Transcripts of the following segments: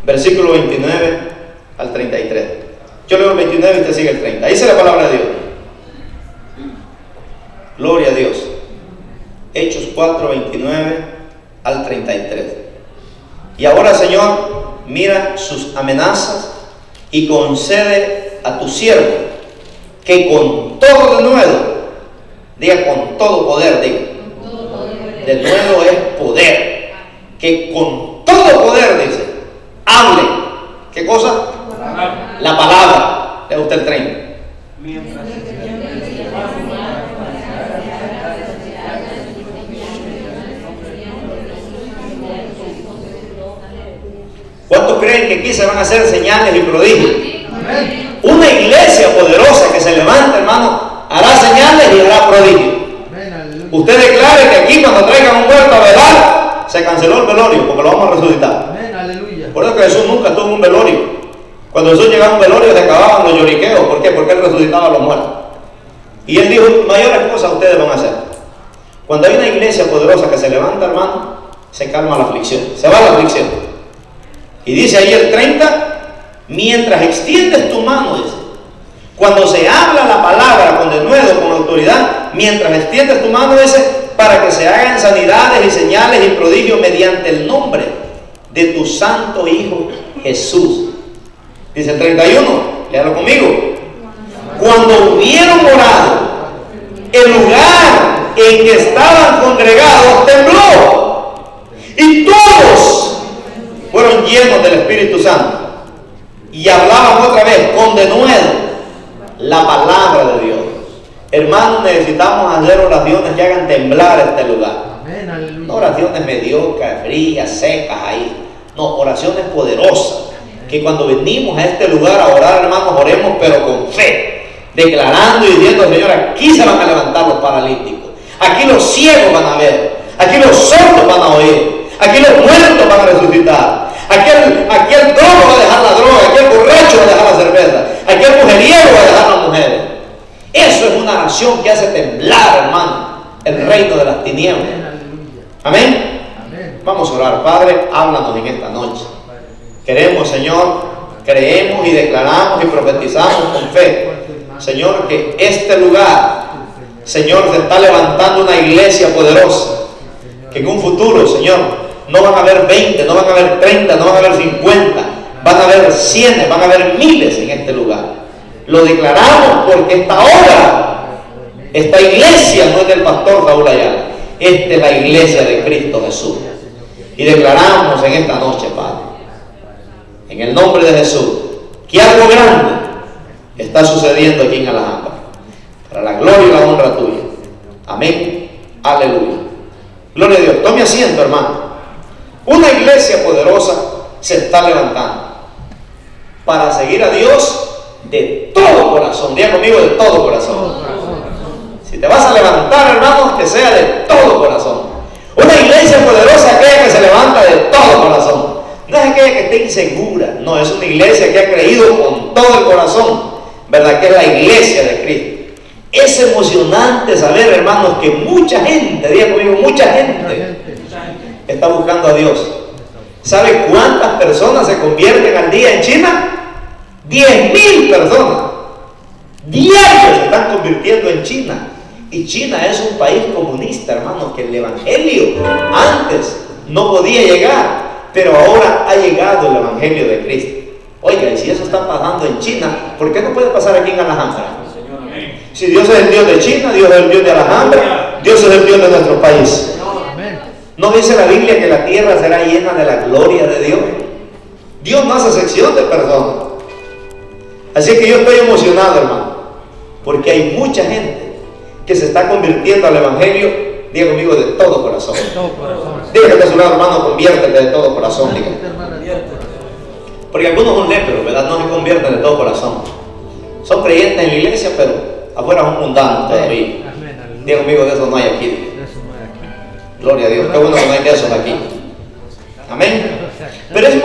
versículo 29 al 33. Yo leo el 29 y usted sigue el 30. Ahí dice la palabra de Dios. Gloria a Dios. Hechos 4, 29 al 33. Y ahora, Señor, mira sus amenazas y concede a tu siervo que con todo denuedo, diga con todo poder, diga. Denuedo es poder. Que con todo poder, dice, hable. ¿Qué cosa? La palabra. Lea usted el 30. ¿Cuántos creen que aquí se van a hacer señales y prodigios? Una iglesia poderosa que se levanta, hermano, hará señales y hará prodigios. Usted declare que aquí cuando traigan un muerto a velar, se canceló el velorio porque lo vamos a resucitar. Por eso que Jesús nunca tuvo un velorio. Cuando Jesús llegaba a un velorio se acababan los lloriqueos. ¿Por qué? Porque él resucitaba a los muertos. Y él dijo, mayores cosas ustedes van a hacer. Cuando hay una iglesia poderosa que se levanta, hermano, se calma la aflicción, se va la aflicción. Y dice ahí el 30, mientras extiendes tu mano, dice, cuando se habla la palabra con denuedo, con autoridad, mientras extiendes tu mano, dice, para que se hagan sanidades y señales y prodigios mediante el nombre de tu santo Hijo Jesús. Dice el 31, léalo conmigo. Cuando hubieron orado, el lugar en que estaban congregados tembló y todos fueron llenos del Espíritu Santo y hablaban otra vez con denuedo la palabra de Dios. Hermanos, necesitamos hacer oraciones que hagan temblar este lugar. No oraciones mediocres, frías, secas ahí. No, oraciones poderosas. Que cuando venimos a este lugar a orar, hermanos, oremos pero con fe, declarando y diciendo, Señor, aquí se van a levantar los paralíticos, aquí los ciegos van a ver, aquí los sordos van a oír, aquí los muertos van a resucitar, aquí el drogo va a dejar la droga, aquí el borracho va a dejar la cerveza, aquí el mujeriego va a dejar las mujeres. Eso es una oración que hace temblar, hermano, el reino de las tinieblas. Amén. Vamos a orar. Padre, háblanos en esta noche. Queremos, Señor, creemos y declaramos y profetizamos con fe, Señor, que este lugar, Señor, se está levantando una iglesia poderosa, que en un futuro, Señor, no van a haber 20, no van a haber 30, no van a haber 50, van a haber 100, van a haber miles en este lugar. Lo declaramos porque esta obra, esta iglesia no es del pastor Saúl Ayala, esta es la iglesia de Cristo Jesús. Y declaramos en esta noche, Padre, en el nombre de Jesús, que algo grande está sucediendo aquí en Alhambra, para la gloria y la honra tuya. Amén. Aleluya. Gloria a Dios. Tome asiento, hermano. Una iglesia poderosa se está levantando para seguir a Dios de todo corazón. Diga conmigo, de todo corazón. Si te vas a levantar, hermano, que sea de todo corazón. Una iglesia poderosa es aquella que se levanta de todo corazón. No es aquella que esté insegura. No, es una iglesia que ha creído con todo el corazón, ¿verdad? Que es la iglesia de Cristo. Es emocionante saber, hermanos, que mucha gente, diga conmigo, mucha gente está buscando a Dios. ¿Sabe cuántas personas se convierten al día en China? 10,000 personas diarios se están convirtiendo en China. Y China es un país comunista, hermanos, que el evangelio antes no podía llegar, pero ahora ha llegado el evangelio de Cristo. Oiga, y si eso está pasando en China, ¿por qué no puede pasar aquí en Alhambra? Si Dios es el Dios de China, Dios es el Dios de Alhambra, Dios es el Dios de nuestro país. ¿No dice la Biblia que la tierra será llena de la gloria de Dios? Dios no hace sección de personas. Así que yo estoy emocionado, hermano, porque hay mucha gente que se está convirtiendo al evangelio, diga conmigo, de todo corazón. Diga que a su lado, hermano, conviértete de todo corazón. Diga. Porque algunos son lepros, ¿verdad? No se convierten de todo corazón. Son creyentes en la iglesia, pero afuera son mundanos todavía. Diga conmigo, de eso no hay aquí. Gloria a Dios, qué bueno que no hay de esos aquí. Amén. Pero es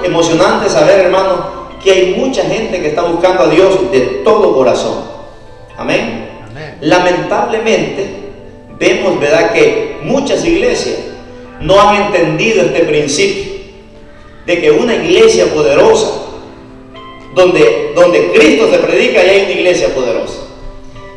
emocionante saber, hermano, que hay mucha gente que está buscando a Dios de todo corazón. Amén. Lamentablemente vemos, ¿verdad?, que muchas iglesias no han entendido este principio. de que una iglesia poderosa, donde Cristo se predica, y hay una iglesia poderosa.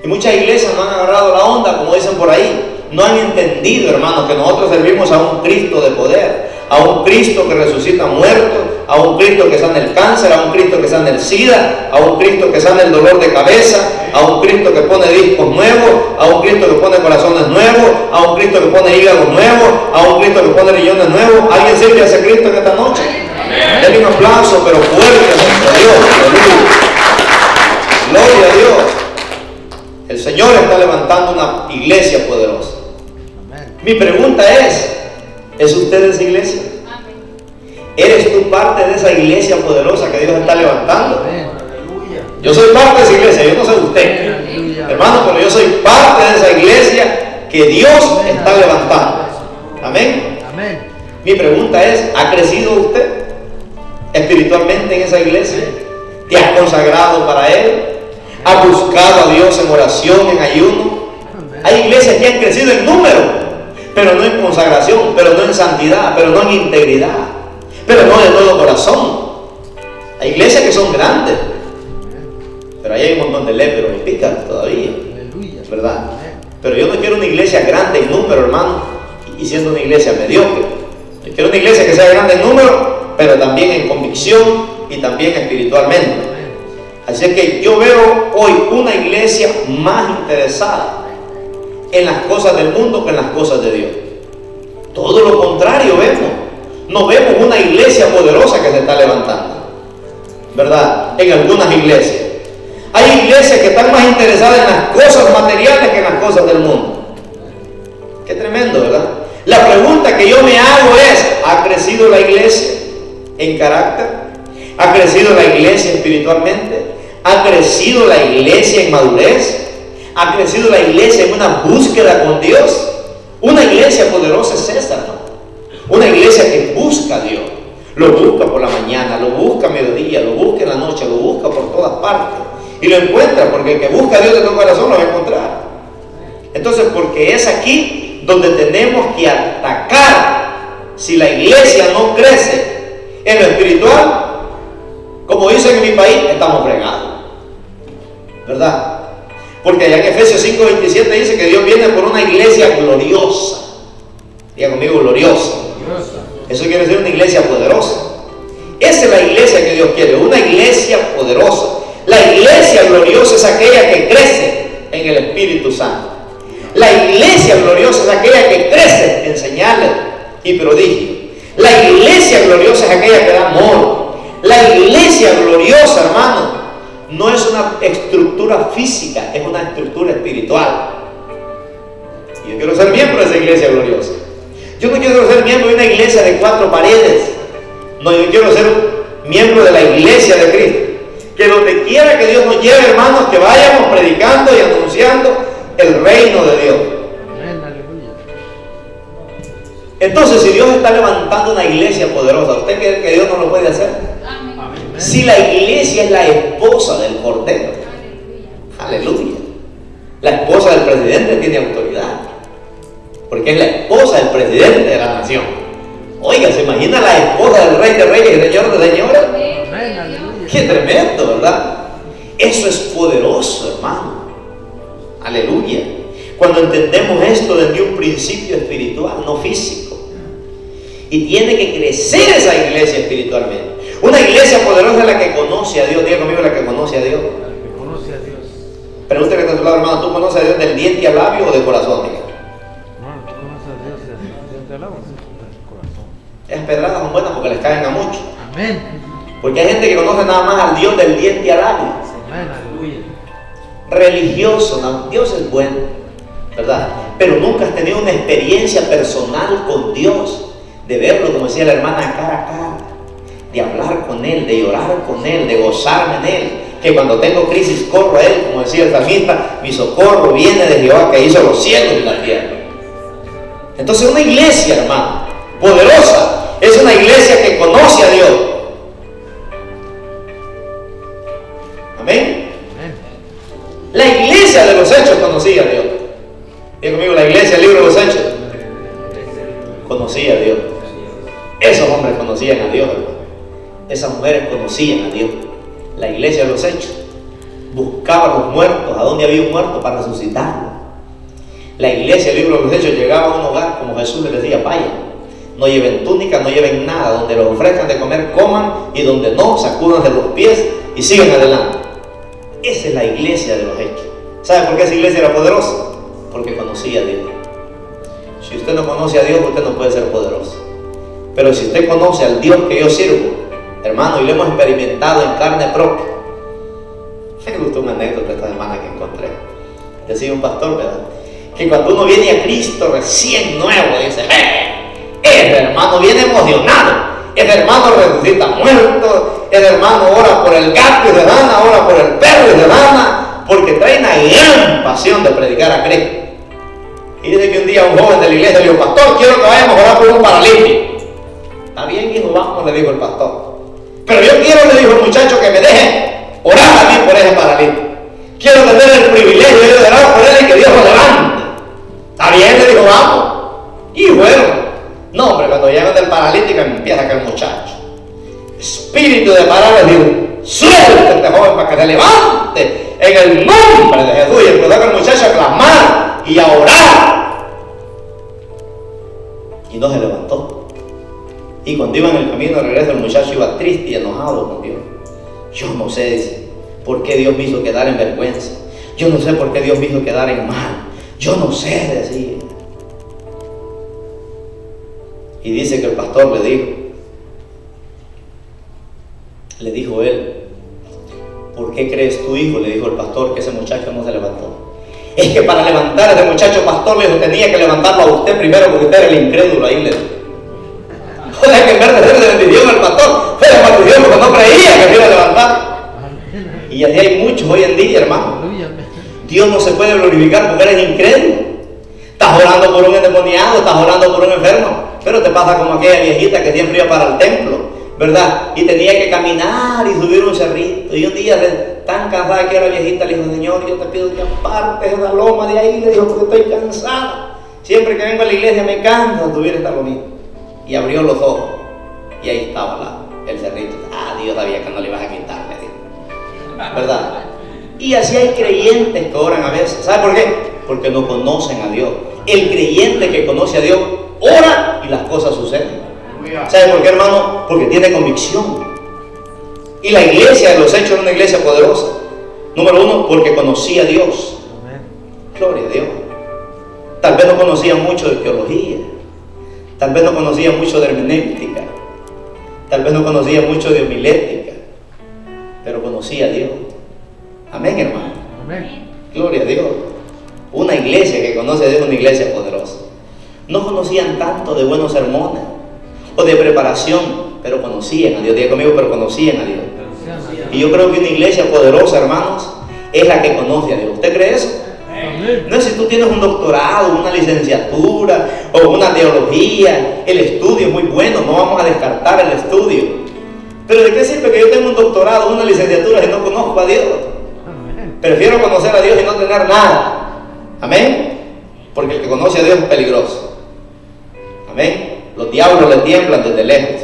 Y muchas iglesias no han agarrado la onda, como dicen por ahí. No han entendido, hermanos, que nosotros servimos a un Cristo de poder, a un Cristo que resucita muertos, a un Cristo que sana el cáncer, a un Cristo que sana el SIDA, a un Cristo que sana el dolor de cabeza, a un Cristo que pone discos nuevos, a un Cristo que pone corazones nuevos, a un Cristo que pone hígados nuevos, a un Cristo que pone riñones nuevos. ¿Alguien sirve a ese Cristo en esta noche? Denle un aplauso, pero fuerte a Dios. Gloria a Dios. El Señor está levantando una iglesia poderosa. Mi pregunta ¿es usted esa iglesia? ¿Eres tú parte de esa iglesia poderosa que Dios está levantando? Yo soy parte de esa iglesia, yo no soy usted, hermano, pero yo soy parte de esa iglesia que Dios está levantando. Amén. Mi pregunta ¿ha crecido usted espiritualmente en esa iglesia? ¿Te has consagrado para Él? ¿Has buscado a Dios en oración, en ayuno? Hay iglesias que han crecido en número, pero no en consagración, pero no en santidad, pero no en integridad, pero no de todo corazón. Hay iglesias que son grandes, pero ahí hay un montón de léperos y pícaros todavía, ¿verdad? Pero yo no quiero una iglesia grande en número, hermano, y siendo una iglesia mediocre. Yo quiero una iglesia que sea grande en número, pero también en convicción y también espiritualmente. Así es que yo veo hoy una iglesia más interesada en las cosas del mundo que en las cosas de Dios. Todo lo contrario vemos. No vemos una iglesia poderosa que se está levantando, ¿verdad? En algunas iglesias. Hay iglesias que están más interesadas en las cosas materiales que en las cosas del mundo. Qué tremendo, ¿verdad? La pregunta que yo me hago ¿ha crecido la iglesia en carácter? ¿Ha crecido la iglesia espiritualmente? ¿Ha crecido la iglesia en madurez? ¿Ha crecido la iglesia en una búsqueda con Dios? Una iglesia poderosa es esa, ¿no? Una iglesia que busca a Dios. Lo busca por la mañana, lo busca a mediodía, lo busca en la noche, lo busca por todas partes. Y lo encuentra, porque el que busca a Dios de todo corazón lo va a encontrar. Entonces, porque es aquí donde tenemos que atacar. Si la iglesia no crece en lo espiritual, como dicen en mi país, estamos fregados, ¿verdad? Porque allá en Efesios 5:27 dice que Dios viene por una iglesia gloriosa. Diga conmigo, gloriosa. Eso quiere decir una iglesia poderosa. Esa es la iglesia que Dios quiere, una iglesia poderosa. La iglesia gloriosa es aquella que crece en el Espíritu Santo. La iglesia gloriosa es aquella que crece en señales y prodigios. La iglesia gloriosa es aquella que da amor. La iglesia gloriosa, hermano, no es una estructura física, es una estructura espiritual. Y yo quiero ser miembro de esa iglesia gloriosa. Yo no quiero ser miembro de una iglesia de 4 paredes. No, yo quiero ser miembro de la iglesia de Cristo. Que donde quiera que Dios nos lleve, hermanos, que vayamos predicando y anunciando el reino de Dios. Entonces, si Dios está levantando una iglesia poderosa, ¿usted cree que Dios no lo puede hacer? Si la iglesia es la esposa del Cordero, aleluya. La esposa del presidente tiene autoridad, porque es la esposa del presidente de la nación. Oiga, ¿se imagina la esposa del rey de reyes y señor de señores? Qué tremendo, ¿verdad? Eso es poderoso, hermano. Aleluya. Cuando entendemos esto desde un principio espiritual, no físico. Y tiene que crecer esa iglesia espiritualmente. Una iglesia poderosa es la que conoce a Dios. Diga conmigo, la que conoce a Dios. La que conoce a Dios. Pregúntale que está a tu lado, hermano, ¿tú conoces a Dios del diente al labio o de corazón? Diga. No, tú conoces a Dios del diente al labio o del corazón. Esas pedradas son buenas porque les caen a muchos. Amén. Porque hay gente que conoce nada más al Dios del diente al labio. Amén, aleluya. Religioso, no, Dios es bueno, ¿verdad? Pero nunca has tenido una experiencia personal con Dios, de verlo, como decía la hermana, cara a cara, de hablar con Él, de llorar con Él, de gozarme en Él, que cuando tengo crisis corro a Él, como decía el salmista, mi socorro viene de Jehová que hizo los cielos y la tierra. Entonces una iglesia, hermano, poderosa, es una iglesia que conoce a Dios. Amén. La iglesia de los Hechos conocía a Dios. Diga conmigo, la iglesia del libro de los Hechos conocía a Dios. Esos hombres conocían a Dios, hermano. Esas mujeres conocían a Dios. La iglesia de los Hechos buscaba a los muertos, a donde había un muerto, para resucitarlo. La iglesia del libro de los Hechos llegaba a un hogar, como Jesús les decía: vayan, no lleven túnica, no lleven nada, donde les ofrezcan de comer, coman, y donde no, sacudan de los pies y sigan adelante. Esa es la iglesia de los Hechos. ¿Sabe por qué esa iglesia era poderosa? Porque conocía a Dios. Si usted no conoce a Dios, usted no puede ser poderoso. Pero si usted conoce al Dios que yo sirvo, hermano, y lo hemos experimentado en carne propia. Me gustó una anécdota esta semana que encontré. Decía un pastor, ¿verdad?, que cuando uno viene a Cristo recién nuevo, dice: ese hermano viene emocionado, ese hermano resucita muertos, ese hermano ora por el gato y se gana, ora por el perro y se gana, porque trae una gran pasión de predicar a Cristo. Y dice que un día un joven de la iglesia le dijo: pastor, quiero que vayamos a orar por un paralítico. Está bien, hijo, vamos, le dijo el pastor. Pero yo quiero, le dijo el muchacho, que me deje orar a mí por ese paralítico. Quiero tener el privilegio de orar por él y que Dios lo levante. Está bien, le dijo, vamos. Y fueron. No, hombre, cuando llegan del paralítico empieza aquel muchacho. Espíritu de palabra, dijo: suelta a este joven para que se levante en el nombre de Jesús. Y empezó aquel muchacho a clamar y a orar. Y no se levantó. Y cuando iba en el camino de regreso, el muchacho iba triste y enojado con Dios. Yo no sé, dice, por qué Dios me hizo quedar en vergüenza. Yo no sé por qué Dios me hizo quedar en mal. Yo no sé, decía. Y dice que el pastor le dijo él: ¿por qué crees tú, hijo? Le dijo el pastor, que ese muchacho no se levantó. Es que para levantar a ese muchacho, pastor, le dijo, tenía que levantarlo a usted primero, porque usted era el incrédulo. Ahí le dijo. O sea, que en vez de ser de bendición al pastor, fue de maldición porque no creía que se iba a levantar. Y así hay muchos hoy en día, hermano. Dios no se puede glorificar porque eres incrédulo. Estás orando por un endemoniado, estás orando por un enfermo, pero te pasa como aquella viejita que siempre iba para el templo, ¿verdad? Y tenía que caminar y subir un cerrito. Y un día, tan cansada que era la viejita, le dijo: Señor, yo te pido que apartes esa loma de ahí. Le dijo: porque estoy cansada. Siempre que vengo a la iglesia me canso de subir esta lomita. Y abrió los ojos y ahí estaba el cerrito. Ah, Dios sabía que no le ibas a quitar, le dijo, ¿verdad? Y así hay creyentes que oran a veces. ¿Sabe por qué? Porque no conocen a Dios. El creyente que conoce a Dios ora y las cosas suceden. ¿Sabe por qué, hermano? Porque tiene convicción. Y la iglesia de los Hechos era una iglesia poderosa. Número uno, porque conocía a Dios. Gloria a Dios. Tal vez no conocía mucho de teología. Tal vez no conocía mucho de hermenéutica. Tal vez no conocía mucho de homilética. Pero conocía a Dios. Amén, hermano. Amén. Gloria a Dios. Una iglesia que conoce a Dios es una iglesia poderosa. No conocían tanto de buenos sermones o de preparación, pero conocían a Dios. Diga conmigo, pero conocían a Dios. Y yo creo que una iglesia poderosa, hermanos, es la que conoce a Dios. ¿Usted cree eso? No es si tú tienes un doctorado, una licenciatura o una teología. El estudio es muy bueno, no vamos a descartar el estudio. Pero ¿de qué sirve que yo tenga un doctorado, una licenciatura, si no conozco a Dios? Prefiero conocer a Dios y no tener nada. Amén. Porque el que conoce a Dios es peligroso. Amén. Los diablos le tiemblan desde lejos.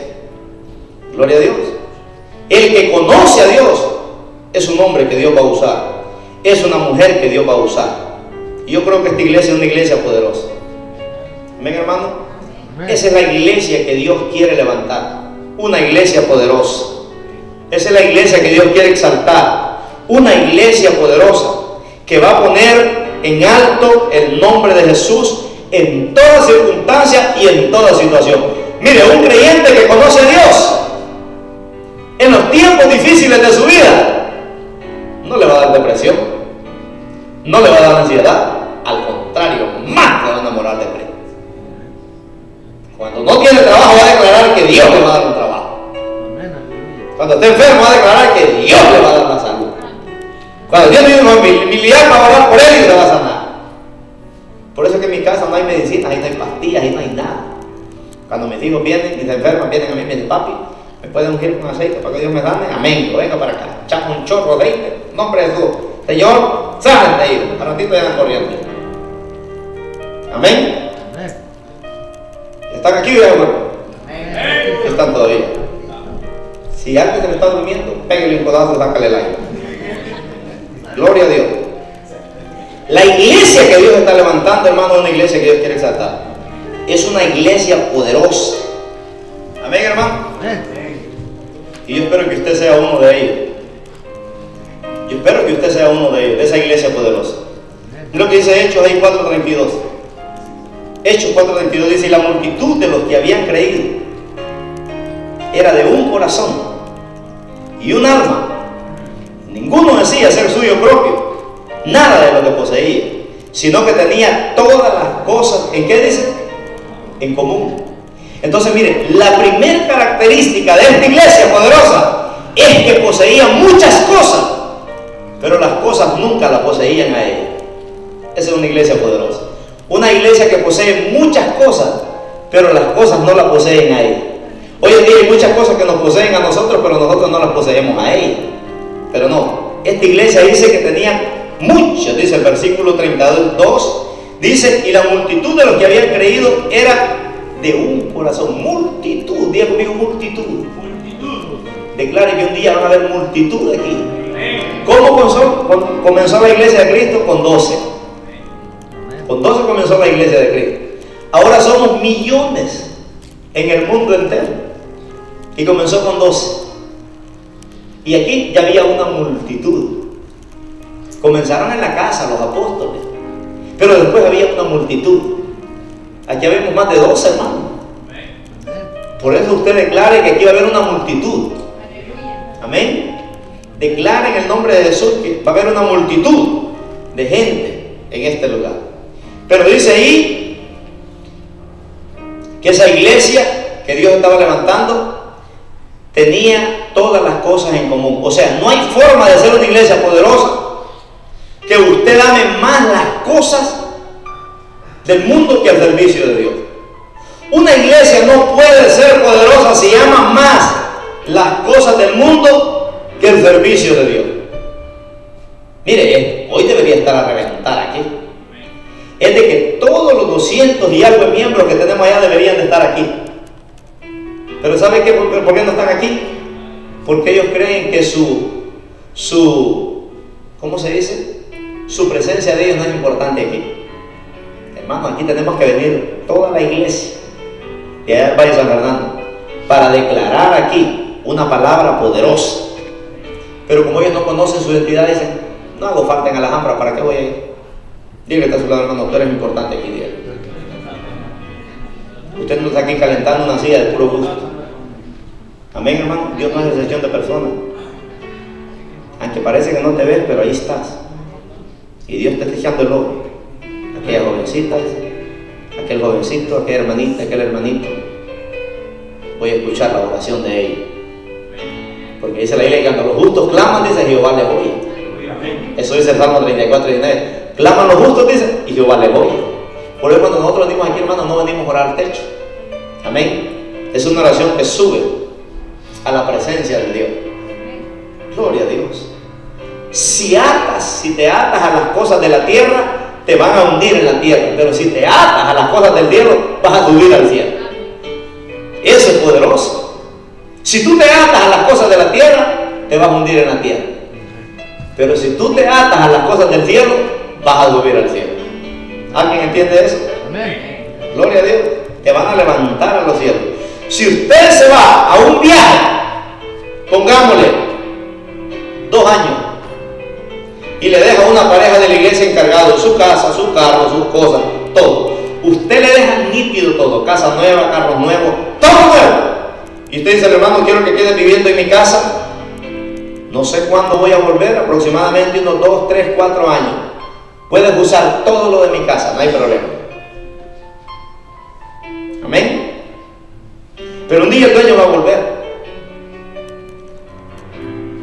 Gloria a Dios. El que conoce a Dios es un hombre que Dios va a usar. Es una mujer que Dios va a usar. Y yo creo que esta iglesia es una iglesia poderosa. Amén, hermano. Amén. Esa es la iglesia que Dios quiere levantar. Una iglesia poderosa. Esa es la iglesia que Dios quiere exaltar. Una iglesia poderosa que va a poner en alto el nombre de Jesús en toda circunstancia y en toda situación. Mire, un creyente que conoce a Dios en los tiempos difíciles de su vida no le va a dar depresión, no le va a dar ansiedad, al contrario, más se va a enamorar de Cristo. Cuando no tiene trabajo va a declarar que Dios le va a dar un trabajo. Cuando esté enfermo va a declarar que Dios le va a dar la salud. Cuando tiene una familiar va a orar por él y se va a sanar. Por eso es que en mi casa no hay medicina, ahí no hay pastillas, ahí no hay nada. Cuando mis hijos vienen y se enferman, vienen a mí y me dicen: papi, ¿me pueden ungir con aceite para que Dios me sane? Amén, yo venga para acá, echamos un chorro de aceite, en nombre de Jesús. Señor, sanen de ahí, al ratito llegan corriendo. Amén. ¿Están aquí o ya, hermano? Están todavía. Si alguien se le está durmiendo, pégale un codazo y sácale el aire. Gloria a Dios. La iglesia que Dios está levantando, hermano, es una iglesia que Dios quiere exaltar. Es una iglesia poderosa. Amén, hermano. Y yo espero que usted sea uno de ellos. Yo espero que usted sea uno de ellos, de esa iglesia poderosa. Es lo que dice Hechos ahí 4:32. Hechos 4:32 dice: y la multitud de los que habían creído era de un corazón y un alma. Ninguno decía ser suyo propio nada de lo que poseía, sino que tenía todas las cosas, ¿en qué dice? En común. Entonces, mire, la primera característica de esta iglesia poderosa es que poseía muchas cosas, pero las cosas nunca las poseían a ella. Esa es una iglesia poderosa. Una iglesia que posee muchas cosas, pero las cosas no las poseen a ella. Hoy en día hay muchas cosas que nos poseen a nosotros, pero nosotros no las poseemos a ella. Pero no, esta iglesia dice que tenía muchas, dice el versículo 32, dice: y la multitud de los que habían creído era de un corazón. Multitud, diga conmigo, multitud. Declare que un día van a haber multitud aquí. ¿Cómo comenzó la iglesia de Cristo? Con 12. Con 12 comenzó la iglesia de Cristo. Ahora somos millones en el mundo entero. Y comenzó con 12. Y aquí ya había una multitud. Comenzaron en la casa los apóstoles, pero después había una multitud. Aquí vemos más de 12, hermanos. Por eso usted declare que aquí va a haber una multitud. Amén. Declare en el nombre de Jesús que va a haber una multitud de gente en este lugar. Pero dice ahí que esa iglesia que Dios estaba levantando tenía todas las cosas en común. O sea, no hay forma de ser una iglesia poderosa que usted ame más las cosas del mundo que al servicio de Dios. Una iglesia no puede ser poderosa si ama más las cosas del mundo que el servicio de Dios. Mire, hoy debería estar a reventar aquí. Es de que todos los 200 y algo de miembros que tenemos allá deberían de estar aquí. Pero ¿sabe qué? ¿Por qué no están aquí? Porque ellos creen que ¿cómo se dice? Su presencia de ellos no es importante aquí. Hermano, aquí tenemos que venir toda la iglesia de allá del Valle de San Fernando para declarar aquí una palabra poderosa. Pero como ellos no conocen su identidad, dicen: no hago falta en Alhambra, ¿para qué voy a ir? Dile que está a su lado, hermano, tú eres importante aquí, dile. Usted no está aquí calentando una silla de puro gusto. Amén, hermano. Dios no es excepción de personas. Aunque parece que no te ves, pero ahí estás. Y Dios te está echando el ojo. Aquella jovencita, aquel jovencito, aquella hermanita, aquel hermanito. Voy a escuchar la oración de ellos. Porque dice la Biblia que cuando los justos claman, dice, Jehová les oye. Eso dice el Salmo 34:19. Claman los justos, dice, y Jehová les oye. Por eso cuando nosotros venimos aquí, hermanos, no venimos a orar al techo. Amén. Es una oración que sube a la presencia de Dios. Gloria a Dios. Si te atas a las cosas de la tierra, te van a hundir en la tierra. Pero si te atas a las cosas del cielo, vas a subir al cielo. Eso es poderoso. Si tú te atas a las cosas de la tierra, te vas a hundir en la tierra. Pero si tú te atas a las cosas del cielo, vas a subir al cielo. ¿Alguien entiende eso? Amén. Gloria a Dios. Te van a levantar a los cielos. Si usted se va a un viaje, pongámosle 2 años, y le deja a una pareja de la iglesia encargado su casa, su carro, sus cosas, todo. Usted le deja nítido todo, casa nueva, carros nuevos, todo nuevo. Y usted dice: hermano, quiero que quede viviendo en mi casa. No sé cuándo voy a volver, aproximadamente unos 2, 3, 4 años. Puedes usar todo lo de mi casa, no hay problema. Amén. Pero un día el dueño va a volver.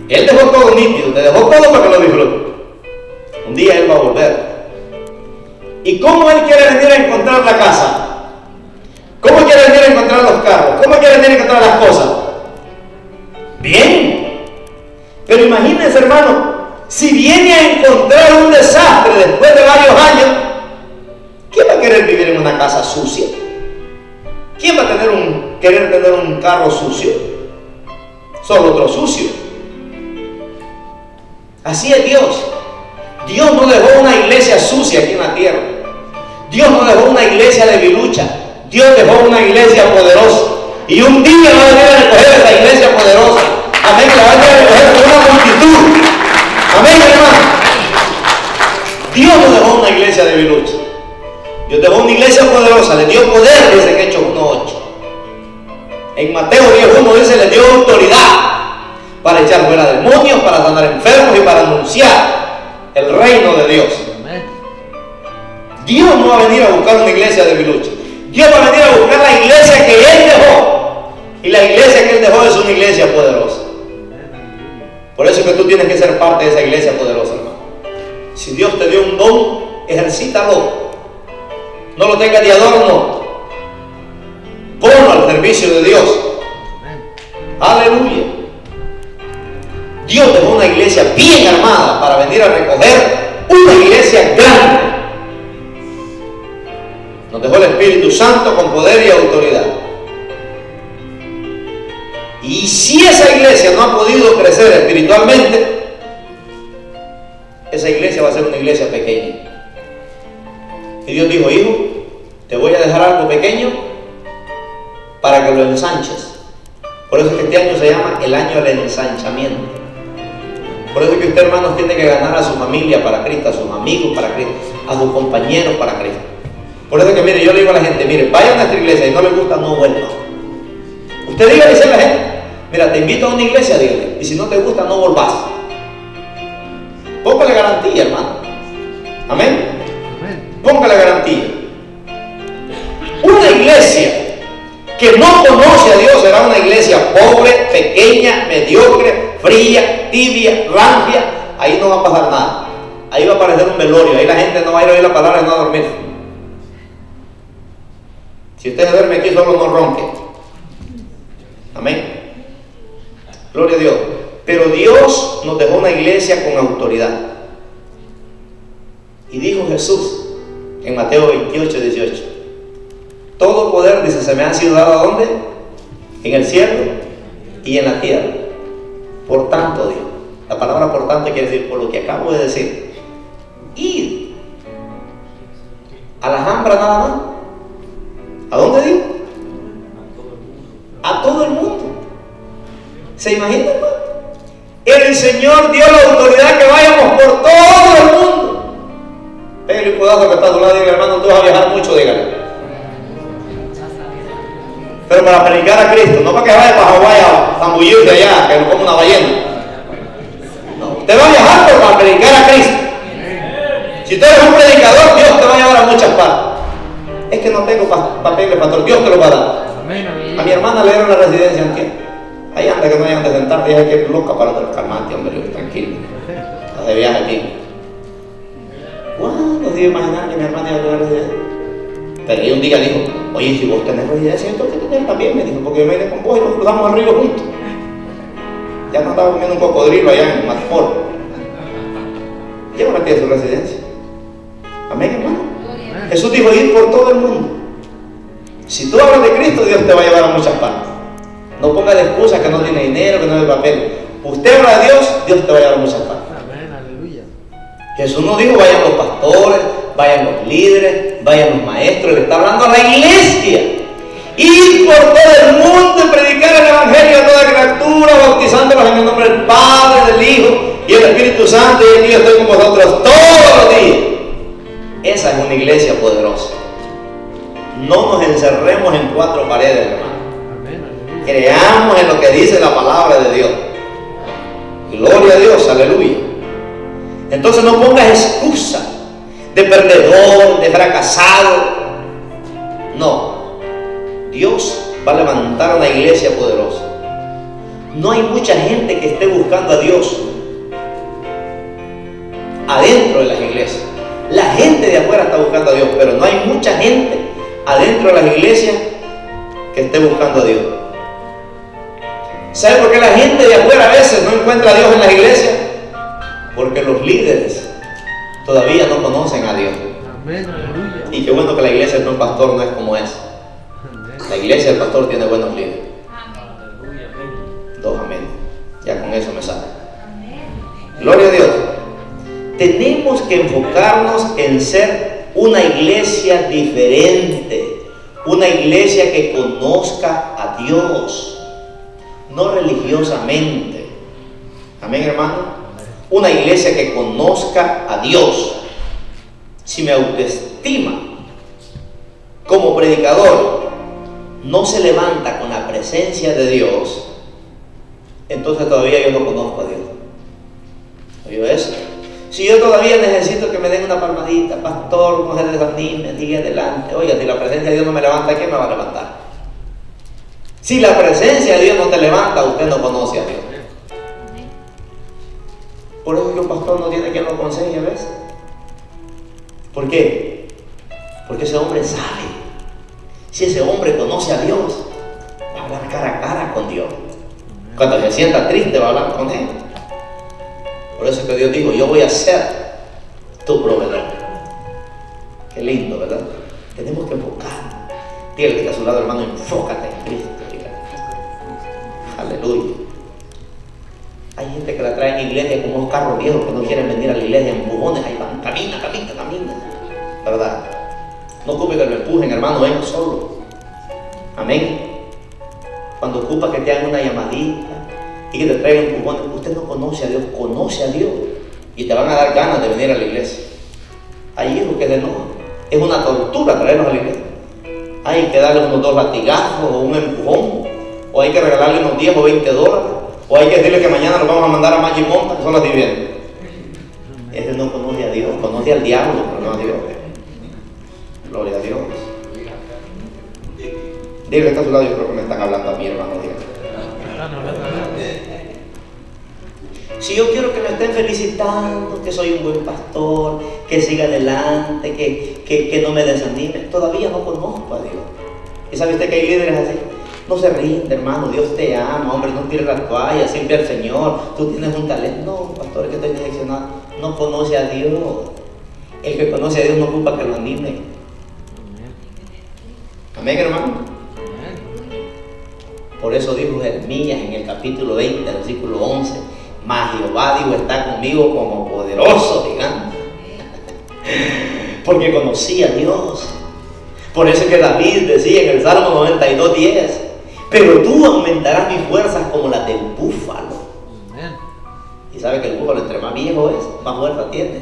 Él dejó todo nítido, te dejó todo para que lo disfrutes. Un día él va a volver. ¿Y cómo él quiere venir a encontrar la casa? ¿Cómo quiere venir a encontrar los carros? ¿Cómo quiere venir a encontrar las cosas? Bien. Pero imagínense, hermano, si viene a encontrar un desastre después de varios años, ¿quién va a querer vivir en una casa sucia? ¿Quién va a querer tener un carro sucio? son otros sucios. Así es Dios. Dios no dejó una iglesia sucia aquí en la tierra. Dios no dejó una iglesia debilucha. Dios dejó una iglesia poderosa. Y un día va a venir a recoger esa iglesia poderosa. Amén. La va a venir a recoger con una multitud. Amén, hermano. Dios no dejó una iglesia debilucha. Dios dejó una iglesia poderosa. Le dio poder, dice en Hechos 1:8. En Mateo 10:1 dice, le dio autoridad para echar fuera demonios, para sanar enfermos y para anunciar el reino de Dios. Dios no va a venir a buscar una iglesia debilucha. Dios va a venir a buscar la iglesia que Él dejó. Y la iglesia que Él dejó es una iglesia poderosa. Por eso es que tú tienes que ser parte de esa iglesia poderosa, hermano. Si Dios te dio un don, ejercítalo. No lo tengas de adorno. Ponlo al servicio de Dios. Aleluya. Dios dejó una iglesia bien armada para venir a recoger una iglesia grande. Nos dejó el Espíritu Santo con poder y autoridad. Y si esa iglesia no ha podido crecer espiritualmente, esa iglesia va a ser una iglesia pequeña. Y Dios dijo, hijo, te voy a dejar algo pequeño para que lo ensanches. Por eso es que este año se llama el año del ensanchamiento. Por eso es que usted, hermanos, tiene que ganar a su familia para Cristo, a sus amigos para Cristo, a sus compañeros para Cristo. Por eso es que, mire, yo le digo a la gente, mire, vaya a nuestra iglesia y no le gusta, no vuelva. Usted dígale a la gente, mira, te invito a una iglesia, dígale, y si no te gusta, no volvás. Póngale garantía, hermano. Amén. Póngale garantía. Una iglesia que no conoce a Dios será una iglesia pobre, pequeña, mediocre, fría, tibia, rancia. Ahí no va a pasar nada. Ahí va a parecer un velorio. Ahí la gente no va a ir a oír la palabra y no va a dormir. Si usted se duerme aquí, solo no ronque. Amén. Gloria a Dios. Pero Dios nos dejó una iglesia con autoridad. Y dijo Jesús en Mateo 28:18, todo poder, dice, se me ha sido dado ¿a dónde? En el cielo y en la tierra. Por tanto, dijo, la palabra por tanto quiere decir, por lo que acabo de decir, id a la Alhambra nada más. ¿A dónde digo? A todo el mundo. ¿Se imaginan, hermano? El Señor dio la autoridad que vayamos por todo el mundo. Pégale un codazo que está a tu lado y diga, hermano, tú vas a viajar mucho, dígale. Pero para predicar a Cristo, no para que vaya para Hawái a zambullirse allá, que lo come una ballena. No, usted va a viajar pero para predicar a Cristo. Si usted es un predicador, Dios te va a llevar a muchas partes. Es que no tengo papeles, pastor, Dios te lo va a dar. A mi hermana le dieron la residencia antes. Ahí anda que no hayan de sentarte, ella que es loca para otros, calmate, hombre, tranquilo. Estás de viaje aquí. ¿Cuándo se iba a imaginar que mi hermana iba a tener residencia? Pero ella un día dijo, oye, si vos tenés residencia, entonces tú tenés también, me dijo, porque yo me vine con vos y nos cruzamos el río juntos. Ya no estaba comiendo un cocodrilo allá en Matford. Ya no metí a su residencia. Amén, hermano. Jesús dijo, ir por todo el mundo. Si tú hablas de Cristo, Dios te va a llevar a muchas partes. No ponga de excusa que no tiene dinero, que no tiene papel. Usted habla de Dios, Dios te va a llevar a muchas partes. Amén, aleluya. Jesús no dijo, vayan los pastores, vayan los líderes, vayan los maestros. Le está hablando a la iglesia. Ir por todo el mundo y predicar el evangelio a toda criatura, bautizándolos en el nombre del Padre, del Hijo y del Espíritu Santo. Y aquí yo estoy con vosotros todos los días. Esa es una iglesia poderosa. No nos encerremos en cuatro paredes, hermano. Creamos en lo que dice la palabra de Dios. Gloria a Dios, aleluya. Entonces no pongas excusa de perdedor, de fracasado. No. Dios va a levantar una iglesia poderosa. No hay mucha gente que esté buscando a Dios adentro de las iglesias. La gente de afuera está buscando a Dios, pero no hay mucha gente adentro de las iglesias que esté buscando a Dios. ¿Sabe por qué la gente de afuera a veces no encuentra a Dios en las iglesias? Porque los líderes todavía no conocen a Dios. Amén, aleluya. Y qué bueno que la iglesia del pastor no es como es. La iglesia del pastor tiene buenos líderes. Dos amén. con eso me sale. Gloria a Dios. Tenemos que enfocarnos en ser una iglesia diferente, una iglesia que conozca a Dios, no religiosamente. Amén, hermano. Una iglesia que conozca a Dios. Si mi autoestima como predicador no se levanta con la presencia de Dios, entonces todavía yo no conozco a Dios. ¿Oyó eso? Si yo todavía necesito que me den una palmadita, pastor, no se desanime, sigue adelante. Oiga, si la presencia de Dios no me levanta, ¿quién me va a levantar? Si la presencia de Dios no te levanta, usted no conoce a Dios. Por eso que un pastor no tiene quien lo aconseje, ¿ves? ¿Por qué? Porque ese hombre sabe. Si ese hombre conoce a Dios, va a hablar cara a cara con Dios. Cuando se sienta triste, va a hablar con Él. Por eso es que Dios dijo: yo voy a ser tu proveedor. Qué lindo, ¿verdad? Tenemos que enfocar. Dígale que está a su lado, hermano, enfócate en Cristo. Dígale. Aleluya. Hay gente que la trae en iglesia como unos carros viejos que no quieren venir a la iglesia, empujones, ahí van, camina, ¿verdad? No ocupe que lo empujen, hermano, venga solo. Amén. Cuando ocupa que te hagan una llamadita y que te traigan empujones, usted no conoce a Dios, conoce a Dios, y te van a dar ganas de venir a la iglesia. Hay hijos que se enojan, es una tortura traerlos a la iglesia. Hay que darles unos 2 latigazos o un empujón, o hay que regalarle unos 10 o 20 dólares, o hay que decirle que mañana los vamos a mandar a Magimonta, que son las dividendas. Ese no conoce a Dios, conoce al diablo, pero no a Dios. Gloria a Dios. Dígale que está a su lado, yo creo que me están hablando a mí, hermano. Si yo quiero que me estén felicitando, que soy un buen pastor, que siga adelante, que no me desanime, todavía no conozco a Dios. ¿Y sabe usted que hay líderes así? No se rinde, hermano, Dios te ama, hombre, no tires la toalla, siempre al Señor, tú tienes un talento. No, pastor, que estoy direccionado, no conoce a Dios. El que conoce a Dios no ocupa que lo anime. Amén, hermano. Por eso dijo Jeremías en el capítulo 20, versículo 11: mas Jehová, dijo, está conmigo como poderoso gigante. Porque conocía a Dios. Por eso es que David decía en el Salmo 92:10: pero tú aumentarás mis fuerzas como las del búfalo. Y sabe que el búfalo, entre más viejo es, más fuerza tiene.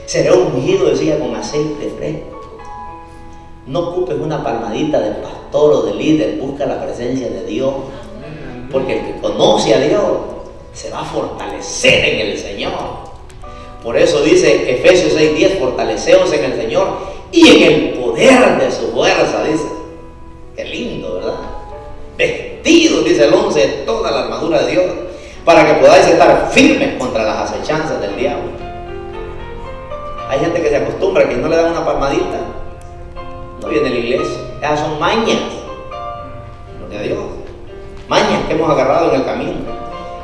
Será ungido, decía, con aceite fresco. No ocupes una palmadita de pastor o de líder, busca la presencia de Dios. Porque el que conoce a Dios se va a fortalecer en el Señor. Por eso dice Efesios 6:10: fortaleceos en el Señor y en el poder de su fuerza, dice. Qué lindo, ¿verdad? Vestidos, dice el 11, de toda la armadura de Dios, para que podáis estar firmes contra las acechanzas del diablo. Hay gente que se acostumbra que no le dan una palmadita, no viene a la iglesia. Esas son mañas. Gloria a Dios. Mañas que hemos agarrado en el camino.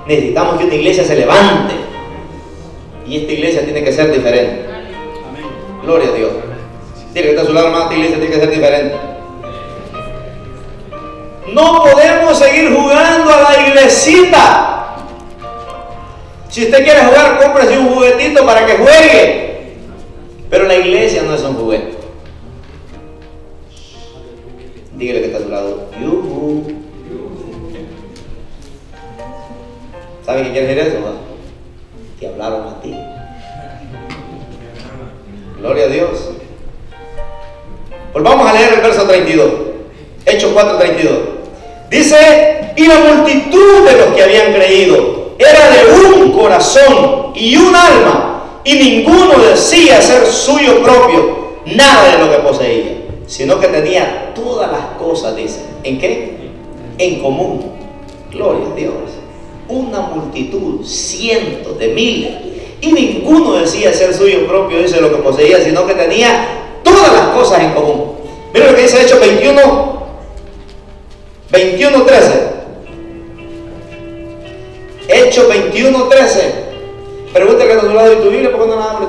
Necesitamos que una iglesia se levante. Y esta iglesia tiene que ser diferente. Gloria a Dios. Dile que está a su lado, hermano, esta iglesia tiene que ser diferente. No podemos seguir jugando a la iglesita. Si usted quiere jugar, cómprese un juguetito para que juegue. Pero la iglesia no es un juguete. Dígale que está a su lado: yuhu. ¿Sabe qué quiere decir eso? Que hablaron a ti. Gloria a Dios. Volvamos a leer el verso 32. Hechos 4:32. Dice: y la multitud de los que habían creído era de un corazón y un alma, y ninguno decía ser suyo propio nada de lo que poseía, sino que tenía todas las cosas, dice. ¿En qué? En común. Gloria a Dios. Una multitud, cientos de miles, y ninguno decía ser suyo propio, dice, lo que poseía, sino que tenía todas las cosas en común. Mira lo que dice Hechos 21:13. Hechos 21:13. Pregúntale a tu lado de tu Biblia, ¿por qué no la abres?